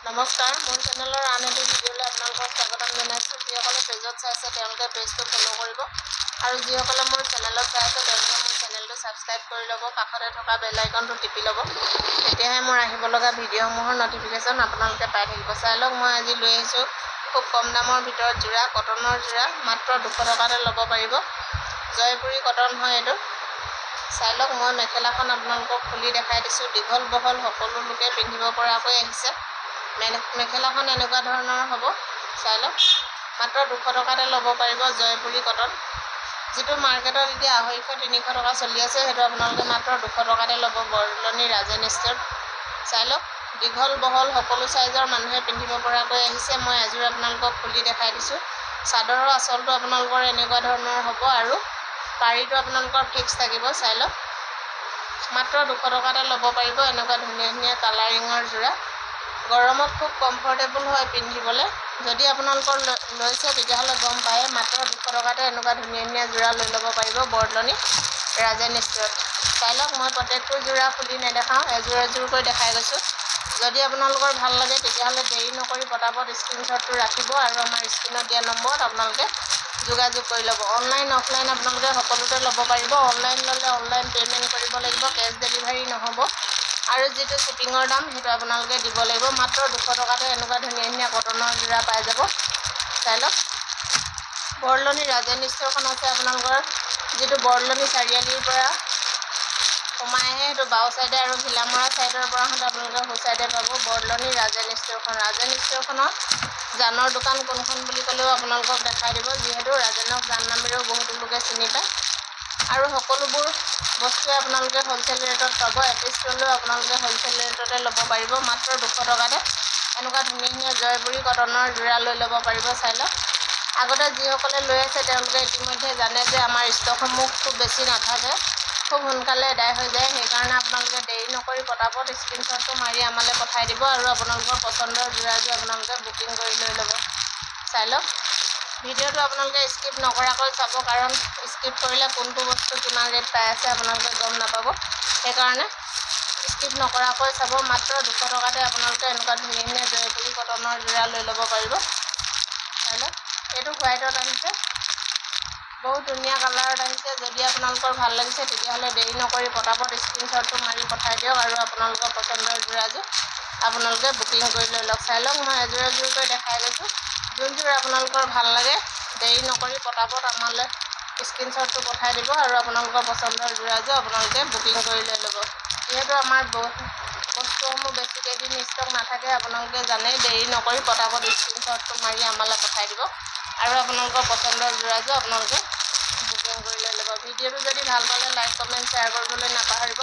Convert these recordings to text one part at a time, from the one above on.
নমস্কাৰ, মোৰ চেনেলৰ আন এটি ভিডিঅ'লৈ আপোনালোকক স্বাগতম জনাইছোঁ। যিসকলে পেজত চাইছে তেওঁলোকে পেজটো ফ'ল' কৰিব আৰু যিসকলে মোৰ চেনেলত চাইছে তেওঁলোকে মোৰ চেনেলটো ছাবস্ক্ৰাইব কৰি ল'ব, কাষতে থকা বেল আইকনটো টিপি ল'ব। তেতিয়াহে মোৰ আহিব লগা ভিডিঅ'সমূহৰ ন'টিফিকেশ্যন আপোনালোকে পাই থাকিব। চাই লওক, মই আজি লৈ আহিছোঁ খুব কম দামৰ ভিতৰত যোৰা, কটনৰ যোৰা, মাত্ৰ 200 টকাতে ল'ব পাৰিব। জয়পুৰী কটন হয় এইটো। চাই লওক, মই মেখেলাখন আপোনালোকক খুলি দেখাই দিছোঁ। দীঘল বহল সকলো লোকে পিন্ধিব পৰাকৈ আহিছে। মেখেলাখন এনেকুৱা ধৰণৰ হ'ব। চাই লওক, মাত্ৰ 200 টকাতে ল'ব পাৰিব জয়পুৰী কটন। যিটো মাৰ্কেটত এতিয়া 250-300 টকা চলি আছে, সেইটো আপোনালোকে মাত্ৰ 200 টকাতে ল'ব বৰদলনি ৰাজেন ষ্ট'ৰত। চাই লওক, দীঘল বহল সকলো চাইজৰ মানুহে পিন্ধিব পৰাকৈ আহিছে। মই এযোৰ আপোনালোকক খুলি দেখাই দিছোঁ। চাদৰৰ আঁচলটো আপোনালোকৰ এনেকুৱা ধৰণৰ হ'ব আৰু পাৰিটো আপোনালোকৰ ফিক্স থাকিব। চাই লওক, মাত্ৰ 200 টকাতে ল'ব পাৰিব এনেকুৱা ধুনীয়া ধুনীয়া কালাৰিঙৰ যোৰা। গৰমত খুব কমফৰ্টেবল হয় পিন্ধিবলৈ। যদি আপোনালোকৰ লৈছে তেতিয়াহ'লে গম পায়, মাত্ৰ 200 টকাতে এনেকুৱা ধুনীয়া ধুনীয়া যোৰা লৈ ল'ব পাৰিব বৰদলনি ৰাজেন ষ্ট'ৰত। চাই লওক, মই প্ৰত্যেকটো যোৰা খুলি নেদেখাওঁ, এযোৰ এযোৰকৈ দেখাই গৈছোঁ। যদি আপোনালোকৰ ভাল লাগে তেতিয়াহ'লে দেৰি নকৰি পটাপট স্ক্ৰীনশ্বটটো ৰাখিব আৰু আমাৰ স্ক্ৰীনত দিয়া নম্বৰত আপোনালোকে যোগাযোগ কৰি ল'ব। অনলাইন অফলাইন আপোনালোকে সকলোতে ল'ব পাৰিব। অনলাইন ল'লে অনলাইন পে'মেণ্ট কৰিব লাগিব, কেছ ডেলিভাৰী নহ'ব। আৰু যিটো শ্বিপিঙৰ দাম সেইটো আপোনালোকে দিব লাগিব। মাত্ৰ 200 টকাতে এনেকুৱা ধুনীয়া ধুনীয়া কটনৰ যোৰা পাই যাব। চাই লওক, বৰদলনি ৰাজেন ষ্ট'ৰখন আছে আপোনালোকৰ যিটো বৰদলনি চাৰিআলিৰ পৰা সোমাই আহে, সেইটো বাওঁ ছাইডে আৰু ভিলামৰা ছাইডৰ পৰা আহোঁতে আপোনালোকে সোঁ ছাইডে পাব বৰদলনি ৰাজেন ষ্ট'ৰখন। ৰাজেন ষ্ট'ৰখনৰ জানৰ দোকান কোনখন বুলি ক'লেও আপোনালোকক দেখাই দিব, যিহেতু ৰাজেনক জান নামেৰেও বহুতো লোকে চিনি পায়। আৰু সকলোবোৰ বস্তুৱে আপোনালোকে হ'লচেল ৰেটত পাব। এপিচ ল'লেও আপোনালোকে হ'লচেল ৰেটতে ল'ব পাৰিব। মাত্ৰ 200 টকাতে এনেকুৱা ধুনীয়া ধুনীয়া জয়পুৰী কটনৰ যোৰা লৈ ল'ব পাৰিব। চাই লওক, আগতে যিসকলে লৈ আছে তেওঁলোকে ইতিমধ্যে জানে যে আমাৰ ষ্টকসমূহ খুব বেছি নাথাকে, খুব সোনকালে এদায় হৈ যায়। সেইকাৰণে আপোনালোকে দেৰি নকৰি পটাপট স্ক্ৰীনশ্বটটো মাৰি আমালৈ পঠাই দিব আৰু আপোনালোকৰ পচন্দৰ যোৰাযোৰ আপোনালোকে বুকিং কৰি লৈ ল'ব। চাই লওক, ভিডিঅ'টো আপোনালোকে স্কিপ নকৰাকৈ চাব, কাৰণ স্কিপ কৰিলে কোনটো বস্তু কিমান ৰেট পাই আছে আপোনালোকে গম নাপাব। সেইকাৰণে স্কিপ নকৰাকৈ চাব। মাত্ৰ 200 টকাতে আপোনালোকে এনেকুৱা ধুনীয়া ধুনীয়া জয়পুৰী কটনৰ যোৰা লৈ ল'ব পাৰিব। চাই লওক, এইটো হোৱাইটত আহিছে, বহুত ধুনীয়া কালাৰত আহিছে। যদি আপোনালোকৰ ভাল লাগিছে তেতিয়াহ'লে দেৰি নকৰি পটাপট স্ক্ৰীনশ্বটটো মাৰি পঠাই দিয়ক আৰু আপোনালোকৰ পচন্দৰ যোৰাযোৰ আপোনালোকে বুকিং কৰি লৈ লওক। চাই লওক, মই এযোৰ এযোৰকৈ দেখাই গৈছোঁ। যোনযোৰ আপোনালোকৰ ভাল লাগে দেৰি নকৰি পটাপট আমালৈ স্ক্ৰীনশ্বটটো পঠাই দিব আৰু আপোনালোকৰ পচন্দৰ যোৰাযোৰ আপোনালোকে বুকিং কৰি লৈ ল'ব। যিহেতু আমাৰ বস্তুসমূহ বেছি কেইদিন ষ্টক নাথাকে, আপোনালোকে জানেই। দেৰি নকৰি পটাপট স্ক্ৰীনশ্বটটো মাৰি আমালৈ পঠাই দিব আৰু আপোনালোকৰ পচন্দৰ যোৰাযোৰ আপোনালোকে বুকিং কৰি লৈ ল'ব। ভিডিঅ'টো যদি ভাল পালে লাইক কমেণ্ট শ্বেয়াৰ কৰিবলৈ নাপাহৰিব।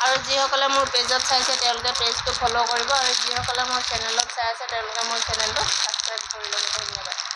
আৰু যিসকলে মোৰ পেজত চাইছে তেওঁলোকে পেজটো ফ'ল' কৰিব আৰু যিসকলে মোৰ চেনেলত চাই আছে তেওঁলোকে মোৰ চেনেলটো ছাবস্ক্ৰাইব কৰি ল'ব। ধন্যবাদ।